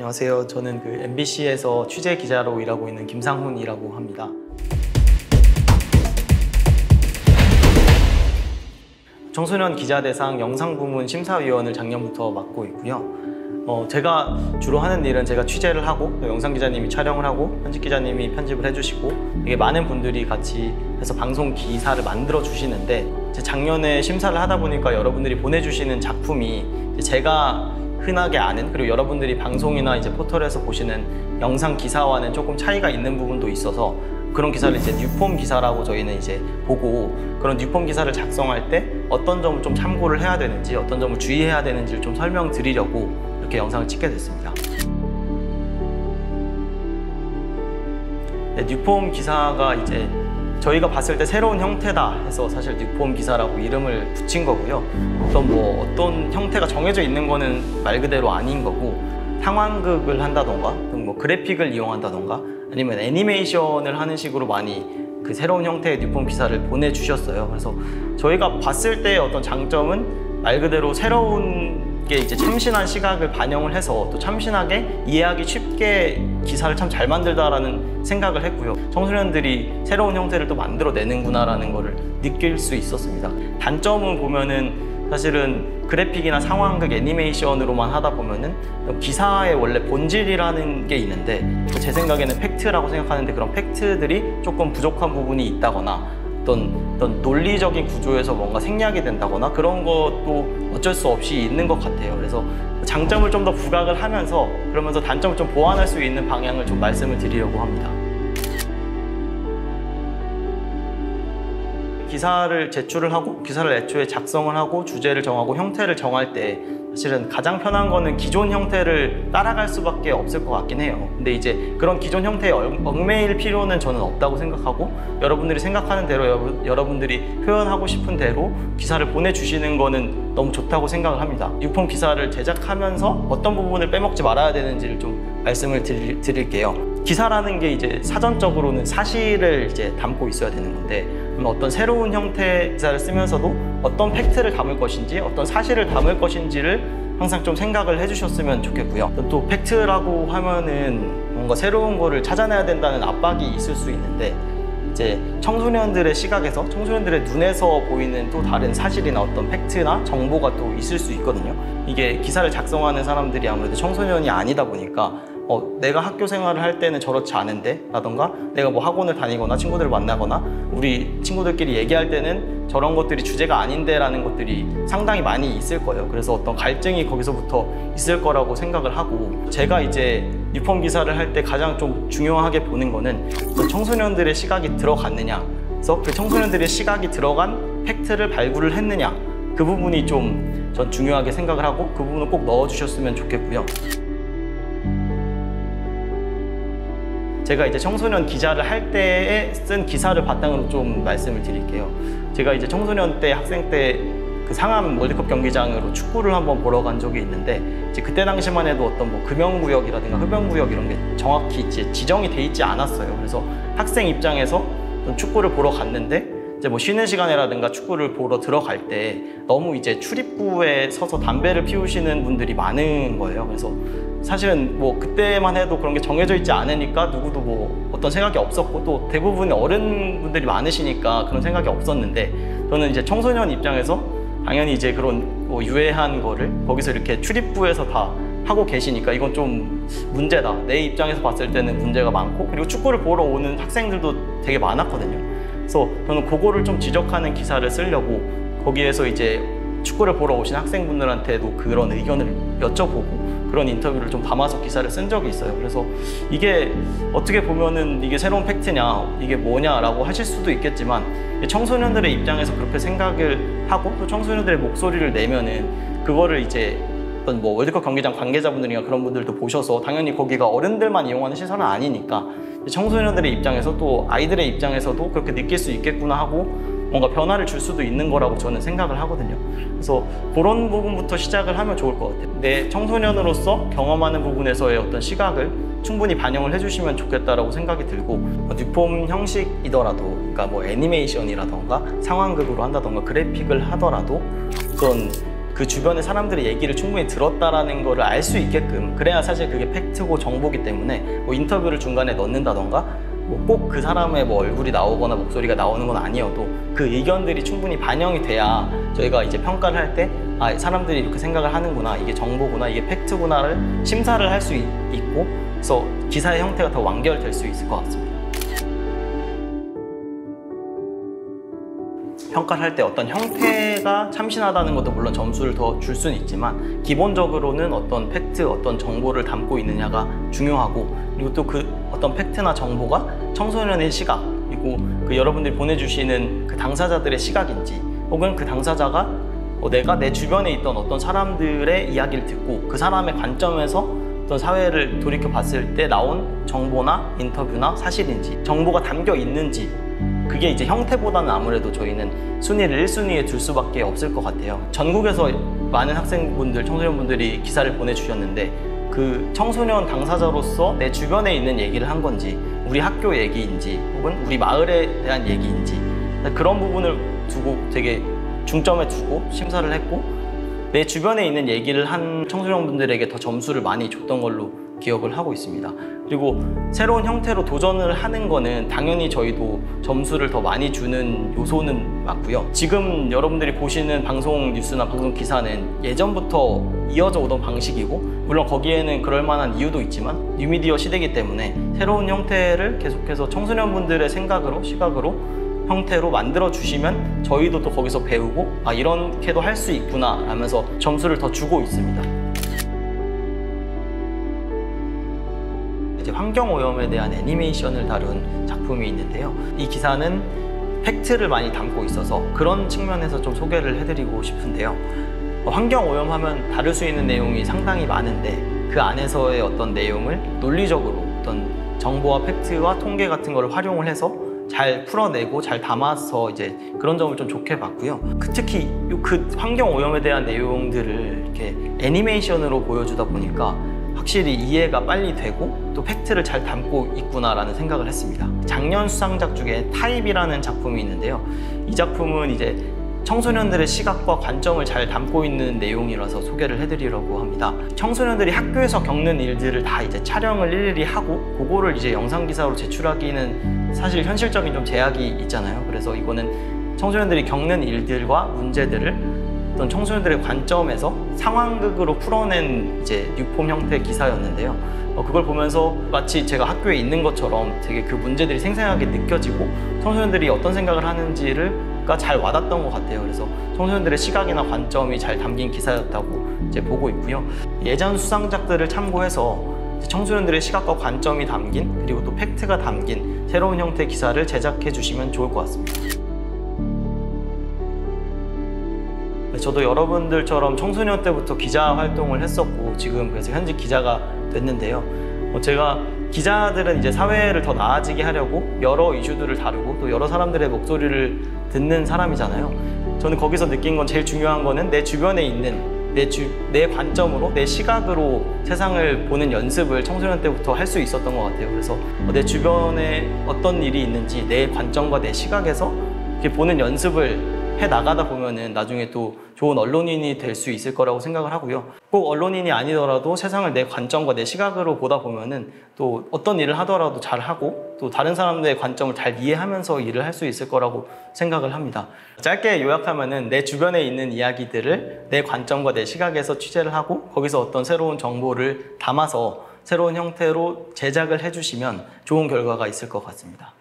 안녕하세요. 저는 MBC에서 취재 기자로 일하고 있는 김상훈이라고 합니다. 청소년 기자대상 영상부문 심사위원을 작년부터 맡고 있고요. 제가 주로 하는 일은 제가 취재를 하고 영상 기자님이 촬영을 하고 편집 기자님이 편집을 해주시고 되게 많은 분들이 같이 해서 방송 기사를 만들어 주시는데 작년에 심사를 하다 보니까 여러분들이 보내주시는 작품이 제가 흔하게 아는 그리고 여러분들이 방송이나 포털에서 보시는 영상 기사와는 조금 차이가 있는 부분도 있어서 그런 기사를 뉴폼 기사라고 저희는 보고 그런 뉴폼 기사를 작성할 때 어떤 점을 좀 참고를 해야 되는지 어떤 점을 주의해야 되는지를 좀 설명드리려고 이렇게 영상을 찍게 됐습니다. 뉴폼 기사가 저희가 봤을 때 새로운 형태다 해서 사실 뉴폼 기사라고 이름을 붙인 거고요. 어떤 형태가 정해져 있는 거는 말 그대로 아닌 거고 상황극을 한다던가 그래픽을 이용한다던가 아니면 애니메이션을 하는 식으로 많이 새로운 형태의 뉴폼 기사를 보내주셨어요. 그래서 저희가 봤을 때 어떤 장점은 말 그대로 새로운 게 참신한 시각을 반영을 해서 또 참신하게 이해하기 쉽게 기사를 참 잘 만들다라는 생각을 했고요. 청소년들이 새로운 형태를 또 만들어내는구나라는 거를 느낄 수 있었습니다. 단점은 보면은 사실은 그래픽이나 상황극 애니메이션으로만 하다 보면은 기사의 원래 본질이라는 게 있는데 제 생각에는 팩트라고 생각하는데 그런 팩트들이 조금 부족한 부분이 있다거나 어떤 논리적인 구조에서 뭔가 생략이 된다거나 그런 것도 어쩔 수 없이 있는 것 같아요. 그래서 장점을 좀 더 부각을 하면서 그러면서 단점을 좀 보완할 수 있는 방향을 좀 말씀을 드리려고 합니다. 기사를 제출을 하고 기사를 애초에 작성을 하고 주제를 정하고 형태를 정할 때 사실은 가장 편한 거는 기존 형태를 따라갈 수밖에 없을 것 같긴 해요. 근데 그런 기존 형태에 얽매일 필요는 저는 없다고 생각하고 여러분들이 생각하는 대로 여러분들이 표현하고 싶은 대로 기사를 보내주시는 거는 너무 좋다고 생각을 합니다. 뉴폼 기사를 제작하면서 어떤 부분을 빼먹지 말아야 되는지를 좀 말씀을 드릴게요. 기사라는 게 사전적으로는 사실을 담고 있어야 되는 건데 어떤 새로운 형태의 기사를 쓰면서도 어떤 팩트를 담을 것인지 어떤 사실을 담을 것인지를 항상 좀 생각을 해주셨으면 좋겠고요. 또 팩트라고 하면은 뭔가 새로운 거를 찾아내야 된다는 압박이 있을 수 있는데 청소년들의 시각에서 청소년들의 눈에서 보이는 또 다른 사실이나 어떤 팩트나 정보가 또 있을 수 있거든요. 이게 기사를 작성하는 사람들이 아무래도 청소년이 아니다 보니까 내가 학교 생활을 할 때는 저렇지 않은데 라던가 내가 학원을 다니거나 친구들을 만나거나 우리 친구들끼리 얘기할 때는 저런 것들이 주제가 아닌데 라는 것들이 상당히 많이 있을 거예요. 그래서 어떤 갈증이 거기서부터 있을 거라고 생각을 하고 제가 뉴폼 기사를 할 때 가장 좀 중요하게 보는 거는 청소년들의 시각이 들어갔느냐 그래서 그 청소년들의 시각이 들어간 팩트를 발굴을 했느냐 그 부분이 좀 전 중요하게 생각을 하고 그 부분을 꼭 넣어주셨으면 좋겠고요. 제가 청소년 기자를 할 때에 쓴 기사를 바탕으로 좀 말씀을 드릴게요. 제가 청소년 때 학생 때 상암 월드컵 경기장으로 축구를 한번 보러 간 적이 있는데 그때 당시만 해도 어떤 금연구역이라든가 흡연구역 이런 게 정확히 지정이 돼 있지 않았어요. 그래서 학생 입장에서 축구를 보러 갔는데 쉬는 시간이라든가 축구를 보러 들어갈 때 너무 출입구에 서서 담배를 피우시는 분들이 많은 거예요. 그래서 사실은 그때만 해도 그런 게 정해져 있지 않으니까 누구도 어떤 생각이 없었고 또 대부분의 어른분들이 많으시니까 그런 생각이 없었는데 저는 청소년 입장에서 당연히 그런 유해한 거를 거기서 이렇게 출입구에서 다 하고 계시니까 이건 좀 문제다. 내 입장에서 봤을 때는 문제가 많고 그리고 축구를 보러 오는 학생들도 되게 많았거든요. 그래서 저는 그거를 좀 지적하는 기사를 쓰려고 거기에서 축구를 보러 오신 학생분들한테도 그런 의견을 여쭤보고 그런 인터뷰를 좀 담아서 기사를 쓴 적이 있어요. 그래서 이게 어떻게 보면은 이게 새로운 팩트냐 이게 뭐냐라고 하실 수도 있겠지만 청소년들의 입장에서 그렇게 생각을 하고 또 청소년들의 목소리를 내면은 그거를 어떤 월드컵 경기장 관계자분들이나 그런 분들도 보셔서 당연히 거기가 어른들만 이용하는 시설은 아니니까 청소년들의 입장에서 또 아이들의 입장에서도 그렇게 느낄 수 있겠구나 하고 뭔가 변화를 줄 수도 있는 거라고 저는 생각을 하거든요. 그래서 그런 부분부터 시작을 하면 좋을 것 같아요. 내 청소년으로서 경험하는 부분에서의 어떤 시각을 충분히 반영을 해주시면 좋겠다라고 생각이 들고 뉴폼 형식이더라도 그러니까 애니메이션이라던가 상황극으로 한다던가 그래픽을 하더라도 어떤 그 주변의 사람들의 얘기를 충분히 들었다라는 거를 알 수 있게끔, 그래야 사실 그게 팩트고 정보기 때문에 뭐 인터뷰를 중간에 넣는다던가 꼭 그 사람의 뭐 얼굴이 나오거나 목소리가 나오는 건 아니어도 그 의견들이 충분히 반영이 돼야 저희가 이제 평가를 할 때 사람들이 이렇게 생각을 하는구나, 이게 정보구나, 이게 팩트구나를 심사를 할 수 있고, 그래서 기사의 형태가 더 완결될 수 있을 것 같습니다. 평가를 할 때 어떤 형태가 참신하다는 것도 물론 점수를 더 줄 수는 있지만, 기본적으로는 어떤 팩트, 어떤 정보를 담고 있느냐가 중요하고, 그리고 또 그 어떤 팩트나 정보가 청소년의 시각, 그리고 그 여러분들이 보내주시는 그 당사자들의 시각인지, 혹은 그 당사자가 내가 내 주변에 있던 어떤 사람들의 이야기를 듣고 그 사람의 관점에서 어떤 사회를 돌이켜 봤을 때 나온 정보나 인터뷰나 사실인지, 정보가 담겨 있는지, 그게 이제 형태보다는 아무래도 저희는 순위를 1순위에 둘 수밖에 없을 것 같아요. 전국에서 많은 학생분들, 청소년분들이 기사를 보내주셨는데, 그 청소년 당사자로서 내 주변에 있는 얘기를 한 건지, 우리 학교 얘기인지, 혹은 우리 마을에 대한 얘기인지, 그런 부분을 두고 되게 중점에 두고 심사를 했고, 내 주변에 있는 얘기를 한 청소년분들에게 더 점수를 많이 줬던 걸로 기억을 하고 있습니다. 그리고 새로운 형태로 도전을 하는 거는 당연히 저희도 점수를 더 많이 주는 요소는 맞고요. 지금 여러분들이 보시는 방송 뉴스나 방송 기사는 예전부터 이어져 오던 방식이고, 물론 거기에는 그럴 만한 이유도 있지만 뉴미디어 시대이기 때문에 새로운 형태를 계속해서 청소년분들의 생각으로, 시각으로, 형태로 만들어 주시면 저희도 또 거기서 배우고 이렇게도 할 수 있구나 하면서 점수를 더 주고 있습니다. 이제 환경오염에 대한 애니메이션을 다룬 작품이 있는데요. 이 기사는 팩트를 많이 담고 있어서 그런 측면에서 좀 소개를 해드리고 싶은데요. 환경오염 하면 다룰 수 있는 내용이 상당히 많은데, 그 안에서의 어떤 내용을 논리적으로 어떤 정보와 팩트와 통계 같은 걸 활용을 해서 잘 풀어내고 잘 담아서 이제 그런 점을 좀 좋게 봤고요. 특히 그 환경오염에 대한 내용들을 이렇게 애니메이션으로 보여주다 보니까 확실히 이해가 빨리 되고 또 팩트를 잘 담고 있구나라는 생각을 했습니다. 작년 수상작 중에 타입이라는 작품이 있는데요. 이 작품은 이제 청소년들의 시각과 관점을 잘 담고 있는 내용이라서 소개를 해드리려고 합니다. 청소년들이 학교에서 겪는 일들을 다 이제 촬영을 일일이 하고 그거를 이제 영상 기사로 제출하기는 사실 현실적인 좀 제약이 있잖아요. 그래서 이거는 청소년들이 겪는 일들과 문제들을 어떤 청소년들의 관점에서 상황극으로 풀어낸 이제 뉴폼 형태의 기사였는데요. 그걸 보면서 마치 제가 학교에 있는 것처럼 되게 그 문제들이 생생하게 느껴지고 청소년들이 어떤 생각을 하는지를 잘 와닿았던 것 같아요. 그래서 청소년들의 시각이나 관점이 잘 담긴 기사였다고 이제 보고 있고요. 예전 수상작들을 참고해서 청소년들의 시각과 관점이 담긴, 그리고 또 팩트가 담긴 새로운 형태의 기사를 제작해 주시면 좋을 것 같습니다. 저도 여러분들처럼 청소년 때부터 기자 활동을 했었고 지금 그래서 현직 기자가 됐는데요. 제가 기자들은 이제 사회를 더 나아지게 하려고 여러 이슈들을 다루고 또 여러 사람들의 목소리를 듣는 사람이잖아요. 저는 거기서 느낀 건, 제일 중요한 거는 내 주변에 있는 내 관점으로, 내 시각으로 세상을 보는 연습을 청소년 때부터 할 수 있었던 것 같아요. 그래서 내 주변에 어떤 일이 있는지 내 관점과 내 시각에서 이렇게 보는 연습을 해 나가다 보면은 나중에 또 좋은 언론인이 될 수 있을 거라고 생각을 하고요. 꼭 언론인이 아니더라도 세상을 내 관점과 내 시각으로 보다 보면은 또 어떤 일을 하더라도 잘 하고 또 다른 사람들의 관점을 잘 이해하면서 일을 할 수 있을 거라고 생각을 합니다. 짧게 요약하면은 내 주변에 있는 이야기들을 내 관점과 내 시각에서 취재를 하고 거기서 어떤 새로운 정보를 담아서 새로운 형태로 제작을 해주시면 좋은 결과가 있을 것 같습니다.